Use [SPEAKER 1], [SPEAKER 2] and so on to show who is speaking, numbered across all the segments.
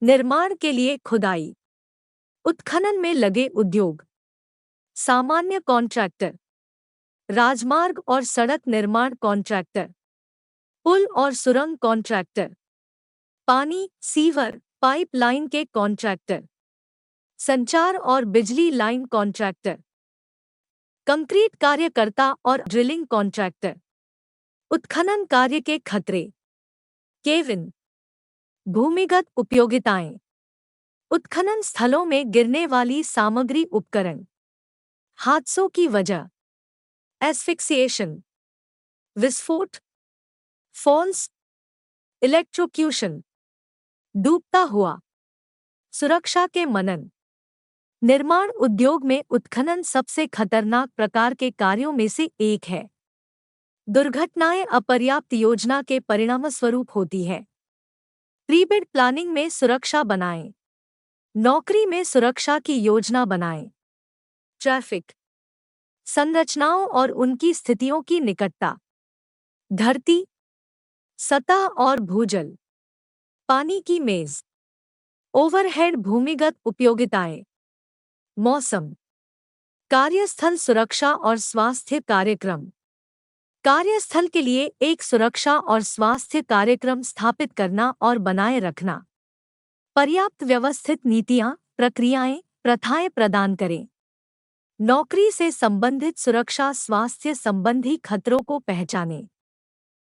[SPEAKER 1] निर्माण के लिए खुदाई, उत्खनन में लगे उद्योग, सामान्य कॉन्ट्रैक्टर, राजमार्ग और सड़क निर्माण कॉन्ट्रैक्टर, पुल और सुरंग कॉन्ट्रैक्टर, पानी सीवर पाइपलाइन के कॉन्ट्रैक्टर, संचार और बिजली लाइन कॉन्ट्रैक्टर, कंक्रीट कार्यकर्ता और ड्रिलिंग कॉन्ट्रैक्टर, उत्खनन कार्य के खतरे, केविन, भूमिगत उपयोगिताएं, उत्खनन स्थलों में गिरने वाली सामग्री उपकरण, हादसों की वजह, एस्फिक्सिएशन, विस्फोट, फॉल्स, इलेक्ट्रोक्यूशन, डूबता हुआ, सुरक्षा के मनन। निर्माण उद्योग में उत्खनन सबसे खतरनाक प्रकार के कार्यों में से एक है। दुर्घटनाएं अपर्याप्त योजना के परिणामस्वरूप होती है। प्रीबिड प्लानिंग में सुरक्षा बनाएं। नौकरी में सुरक्षा की योजना बनाएं। ट्रैफिक, संरचनाओं और उनकी स्थितियों की निकटता, धरती, सतह और भूजल, पानी की मेज, ओवरहेड भूमिगत उपयोगिताएं, मौसम, कार्यस्थल सुरक्षा और स्वास्थ्य कार्यक्रम। कार्यस्थल के लिए एक सुरक्षा और स्वास्थ्य कार्यक्रम स्थापित करना और बनाए रखना। पर्याप्त व्यवस्थित नीतियां, प्रक्रियाएं, प्रथाएं प्रदान करें। नौकरी से संबंधित सुरक्षा स्वास्थ्य संबंधी खतरों को पहचानें।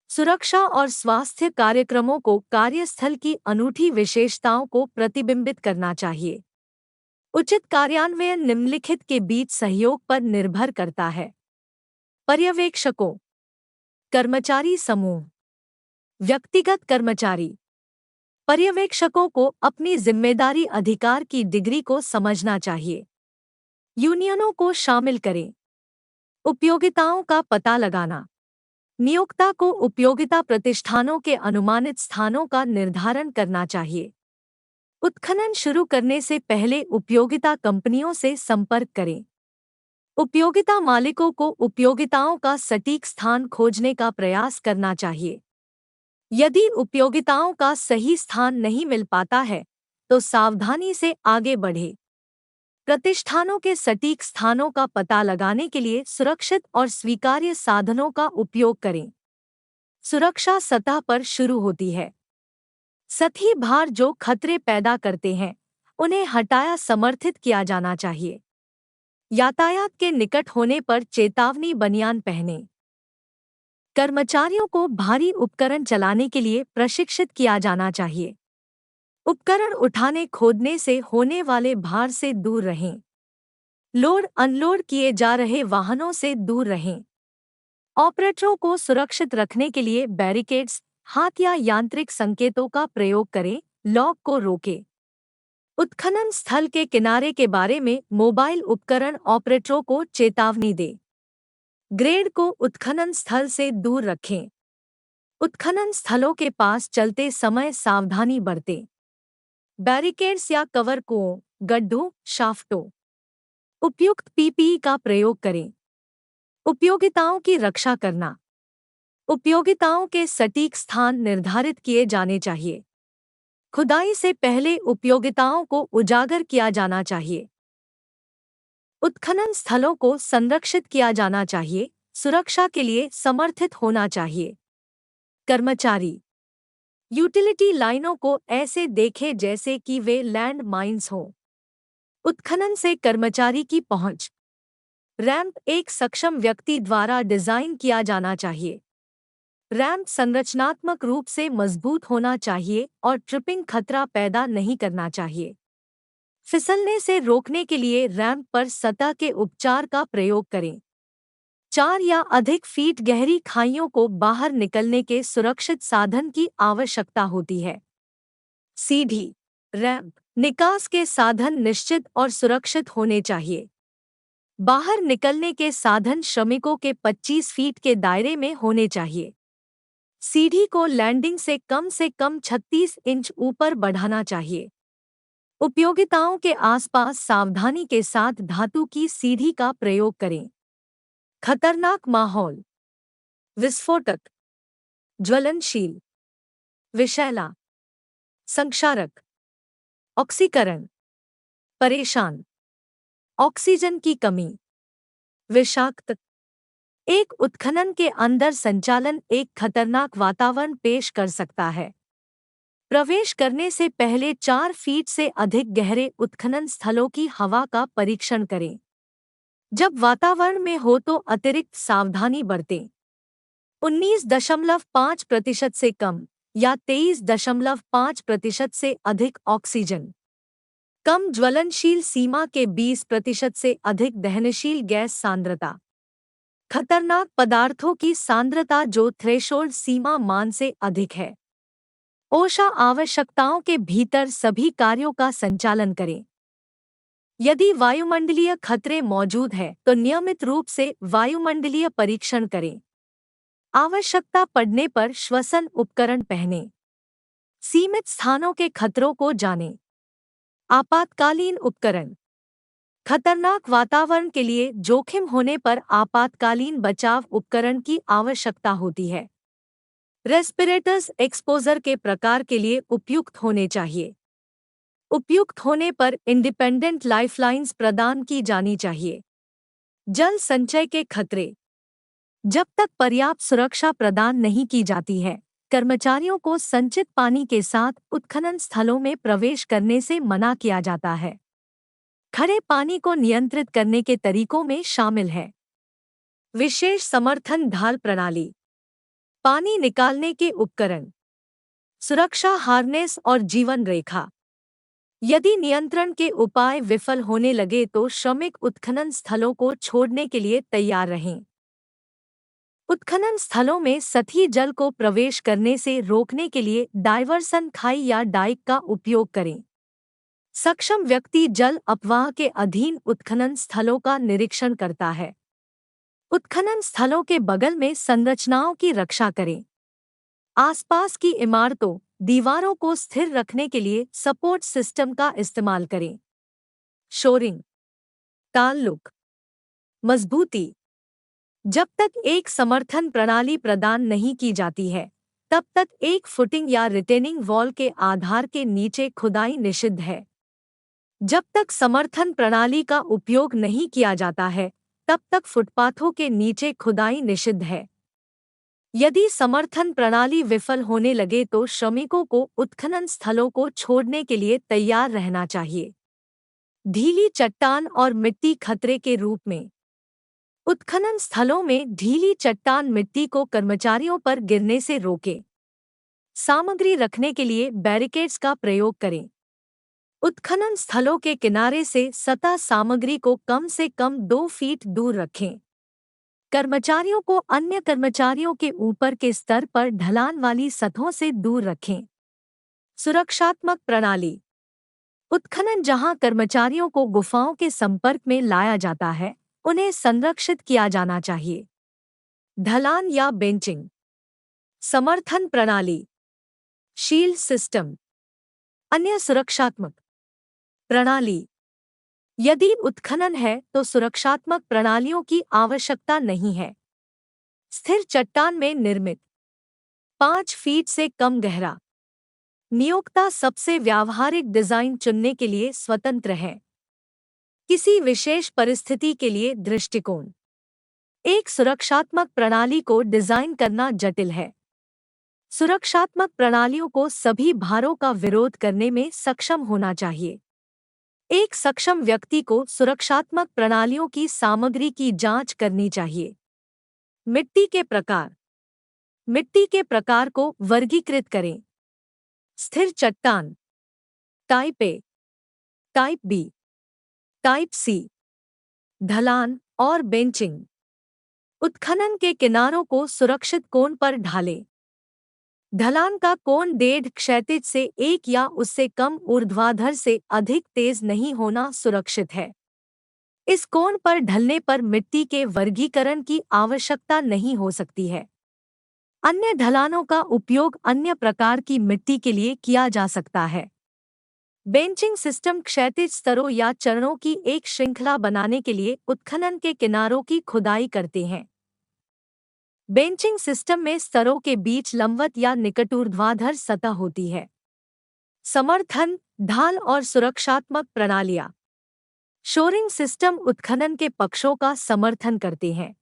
[SPEAKER 1] सुरक्षा और स्वास्थ्य कार्यक्रमों को कार्यस्थल की अनूठी विशेषताओं को प्रतिबिंबित करना चाहिए। उचित कार्यान्वयन निम्नलिखित के बीच सहयोग पर निर्भर करता है। पर्यवेक्षकों, कर्मचारी समूह, व्यक्तिगत कर्मचारी। पर्यवेक्षकों को अपनी जिम्मेदारी अधिकार की डिग्री को समझना चाहिए। यूनियनों को शामिल करें। उपयोगिताओं का पता लगाना। नियोक्ता को उपयोगिता प्रतिष्ठानों के अनुमानित स्थानों का निर्धारण करना चाहिए। उत्खनन शुरू करने से पहले उपयोगिता कंपनियों से संपर्क करें। उपयोगिता मालिकों को उपयोगिताओं का सटीक स्थान खोजने का प्रयास करना चाहिए। यदि उपयोगिताओं का सही स्थान नहीं मिल पाता है, तो सावधानी से आगे बढ़ें। प्रतिष्ठानों के सटीक स्थानों का पता लगाने के लिए सुरक्षित और स्वीकार्य साधनों का उपयोग करें। सुरक्षा सतह पर शुरू होती है। सतही भार जो खतरे पैदा करते हैं, उन्हें हटाया समर्थित किया जाना चाहिए। यातायात के निकट होने पर चेतावनी बनियान पहनें। कर्मचारियों को भारी उपकरण चलाने के लिए प्रशिक्षित किया जाना चाहिए। उपकरण उठाने खोदने से होने वाले भार से दूर रहें। लोड अनलोड किए जा रहे वाहनों से दूर रहें। ऑपरेटरों को सुरक्षित रखने के लिए बैरिकेड्स, हाथ या यांत्रिक संकेतों का प्रयोग करें। लॉक को रोकें। उत्खनन स्थल के किनारे के बारे में मोबाइल उपकरण ऑपरेटरों को चेतावनी दें। ग्रेड को उत्खनन स्थल से दूर रखें। उत्खनन स्थलों के पास चलते समय सावधानी बरतें। बैरिकेड्स या कवर कुओं, गड्ढों, शाफ्टों। उपयुक्त पीपीई का प्रयोग करें। उपयोगिताओं की रक्षा करना। उपयोगिताओं के सटीक स्थान निर्धारित किए जाने चाहिए। खुदाई से पहले उपयोगिताओं को उजागर किया जाना चाहिए। उत्खनन स्थलों को संरक्षित किया जाना चाहिए। सुरक्षा के लिए समर्थित होना चाहिए। कर्मचारी, यूटिलिटी लाइनों को ऐसे देखें जैसे कि वे लैंड माइन्स हों। उत्खनन से कर्मचारी की पहुंच। रैंप एक सक्षम व्यक्ति द्वारा डिजाइन किया जाना चाहिए। रैंप संरचनात्मक रूप से मजबूत होना चाहिए और ट्रिपिंग खतरा पैदा नहीं करना चाहिए। फिसलने से रोकने के लिए रैंप पर सतह के उपचार का प्रयोग करें। 4 या अधिक फीट गहरी खाइयों को बाहर निकलने के सुरक्षित साधन की आवश्यकता होती है। सीढ़ी, रैंप, निकास के साधन निश्चित और सुरक्षित होने चाहिए। बाहर निकलने के साधन श्रमिकों के 25 फीट के दायरे में होने चाहिए। सीढ़ी को लैंडिंग से कम 36 इंच ऊपर बढ़ाना चाहिए। उपयोगिताओं के आसपास सावधानी के साथ धातु की सीढ़ी का प्रयोग करें। खतरनाक माहौल, विस्फोटक, ज्वलनशील, विषैला, संक्षारक। ऑक्सीकरण, परेशान, ऑक्सीजन की कमी, विषाक्त। एक उत्खनन के अंदर संचालन एक खतरनाक वातावरण पेश कर सकता है। प्रवेश करने से पहले 4 फीट से अधिक गहरे उत्खनन स्थलों की हवा का परीक्षण करें। जब वातावरण में हो तो अतिरिक्त सावधानी बरतें। 19.5% से कम या 23.5% से अधिक ऑक्सीजन, कम ज्वलनशील सीमा के 20% से अधिक दहनशील गैस सांद्रता, खतरनाक पदार्थों की सांद्रता जो थ्रेशोल्ड सीमा मान से अधिक है। ओशा आवश्यकताओं के भीतर सभी कार्यों का संचालन करें। यदि वायुमंडलीय खतरे मौजूद हैं तो नियमित रूप से वायुमंडलीय परीक्षण करें। आवश्यकता पड़ने पर श्वसन उपकरण पहनें। सीमित स्थानों के खतरों को जानें। आपातकालीन उपकरण, खतरनाक वातावरण के लिए जोखिम होने पर आपातकालीन बचाव उपकरण की आवश्यकता होती है। रेस्पिरेटर्स एक्सपोजर के प्रकार के लिए उपयुक्त होने चाहिए। उपयुक्त होने पर इंडिपेंडेंट लाइफलाइंस प्रदान की जानी चाहिए। जल संचय के खतरे, जब तक पर्याप्त सुरक्षा प्रदान नहीं की जाती है, कर्मचारियों को संचित पानी के साथ उत्खनन स्थलों में प्रवेश करने से मना किया जाता है। खड़े पानी को नियंत्रित करने के तरीकों में शामिल है विशेष समर्थन ढाल प्रणाली, पानी निकालने के उपकरण, सुरक्षा हार्नेस और जीवन रेखा। यदि नियंत्रण के उपाय विफल होने लगे तो श्रमिक उत्खनन स्थलों को छोड़ने के लिए तैयार रहें। उत्खनन स्थलों में सतही जल को प्रवेश करने से रोकने के लिए डायवर्सन खाई या डाइक का उपयोग करें। सक्षम व्यक्ति जल अपवाह के अधीन उत्खनन स्थलों का निरीक्षण करता है। उत्खनन स्थलों के बगल में संरचनाओं की रक्षा करें। आसपास की इमारतों, दीवारों को स्थिर रखने के लिए सपोर्ट सिस्टम का इस्तेमाल करें। शोरिंग, ताल्लुक, मजबूती। जब तक एक समर्थन प्रणाली प्रदान नहीं की जाती है, तब तक एक फुटिंग या रिटेनिंग वॉल के आधार के नीचे खुदाई निषिद्ध है। जब तक समर्थन प्रणाली का उपयोग नहीं किया जाता है, तब तक फुटपाथों के नीचे खुदाई निषिद्ध है। यदि समर्थन प्रणाली विफल होने लगे तो श्रमिकों को उत्खनन स्थलों को छोड़ने के लिए तैयार रहना चाहिए। ढीली चट्टान और मिट्टी खतरे के रूप में। उत्खनन स्थलों में ढीली चट्टान मिट्टी को कर्मचारियों पर गिरने से रोके। सामग्री रखने के लिए बैरिकेड्स का प्रयोग करें। उत्खनन स्थलों के किनारे से सतह सामग्री को कम से कम 2 फीट दूर रखें। कर्मचारियों को अन्य कर्मचारियों के ऊपर के स्तर पर ढलान वाली सतहों से दूर रखें। सुरक्षात्मक प्रणाली, उत्खनन जहां कर्मचारियों को गुफाओं के संपर्क में लाया जाता है, उन्हें संरक्षित किया जाना चाहिए। ढलान या बेंचिंग, समर्थन प्रणाली, शील्ड सिस्टम, अन्य सुरक्षात्मक प्रणाली। यदि उत्खनन है तो सुरक्षात्मक प्रणालियों की आवश्यकता नहीं है। स्थिर चट्टान में निर्मित 5 फीट से कम गहरा। नियोक्ता सबसे व्यावहारिक डिजाइन चुनने के लिए स्वतंत्र है। किसी विशेष परिस्थिति के लिए दृष्टिकोण। एक सुरक्षात्मक प्रणाली को डिजाइन करना जटिल है। सुरक्षात्मक प्रणालियों को सभी भारों का विरोध करने में सक्षम होना चाहिए। एक सक्षम व्यक्ति को सुरक्षात्मक प्रणालियों की सामग्री की जांच करनी चाहिए। मिट्टी के प्रकार, मिट्टी के प्रकार को वर्गीकृत करें। स्थिर चट्टान, type A, type B, type C. ढलान और बेंचिंग, उत्खनन के किनारों को सुरक्षित कोण पर ढालें। ढलान का कोण 1.5 क्षैतिज से 1 या उससे कम ऊर्ध्वाधर से अधिक तेज नहीं होना सुरक्षित है। इस कोण पर ढलने पर मिट्टी के वर्गीकरण की आवश्यकता नहीं हो सकती है। अन्य ढलानों का उपयोग अन्य प्रकार की मिट्टी के लिए किया जा सकता है। बेंचिंग सिस्टम क्षैतिज स्तरों या चरणों की एक श्रृंखला बनाने के लिए उत्खनन के किनारों की खुदाई करते हैं। बेंचिंग सिस्टम में स्तरों के बीच लंबवत या निकटूर्ध्वाधर सतह होती है। समर्थन, ढाल और सुरक्षात्मक प्रणालियाँ। शोरिंग सिस्टम उत्खनन के पक्षों का समर्थन करते हैं।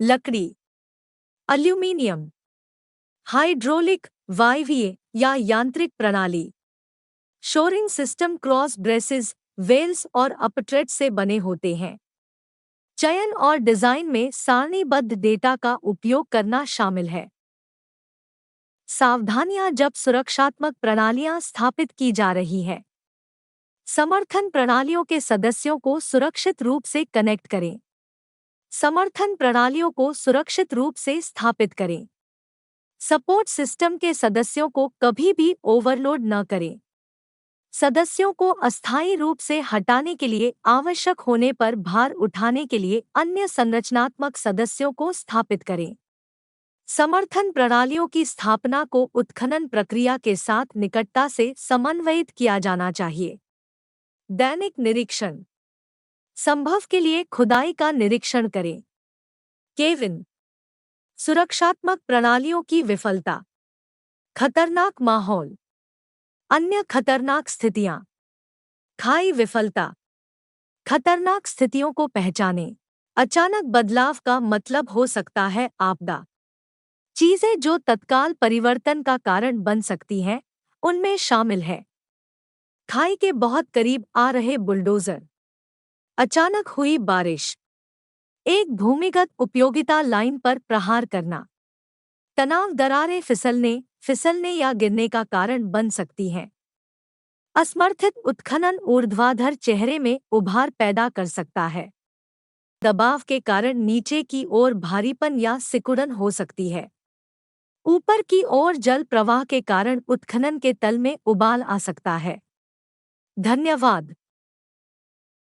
[SPEAKER 1] लकड़ी, एल्यूमीनियम, हाइड्रोलिक, वायवीय या यांत्रिक प्रणाली। Shoring system cross braces, wales और अपट्रेट से बने होते हैं। चयन और डिजाइन में सारणीबद्ध डेटा का उपयोग करना शामिल है। सावधानियां जब सुरक्षात्मक प्रणालियां स्थापित की जा रही है। समर्थन प्रणालियों के सदस्यों को सुरक्षित रूप से कनेक्ट करें। समर्थन प्रणालियों को सुरक्षित रूप से स्थापित करें। सपोर्ट सिस्टम के सदस्यों को कभी भी ओवरलोड न करें। सदस्यों को अस्थायी रूप से हटाने के लिए आवश्यक होने पर भार उठाने के लिए अन्य संरचनात्मक सदस्यों को स्थापित करें। समर्थन प्रणालियों की स्थापना को उत्खनन प्रक्रिया के साथ निकटता से समन्वयित किया जाना चाहिए। दैनिक निरीक्षण। संभव के लिए खुदाई का निरीक्षण करें। केविन, सुरक्षात्मक प्रणालियों की विफलता, खतरनाक माहौल, अन्य खतरनाक स्थितियां। खाई विफलता, खतरनाक स्थितियों को पहचानें। अचानक बदलाव का मतलब हो सकता है आपदा। चीजें जो तत्काल परिवर्तन का कारण बन सकती हैं, उनमें शामिल है खाई के बहुत करीब आ रहे बुलडोजर, अचानक हुई बारिश, एक भूमिगत उपयोगिता लाइन पर प्रहार करना, तनाव दरारें फिसलने या गिरने का कारण बन सकती हैं। असमर्थित उत्खनन ऊर्ध्वाधर चेहरे में उभार पैदा कर सकता है। दबाव के कारण नीचे की ओर भारीपन या सिकुड़न हो सकती है। ऊपर की ओर जल प्रवाह के कारण उत्खनन के तल में उबाल आ सकता है। धन्यवाद।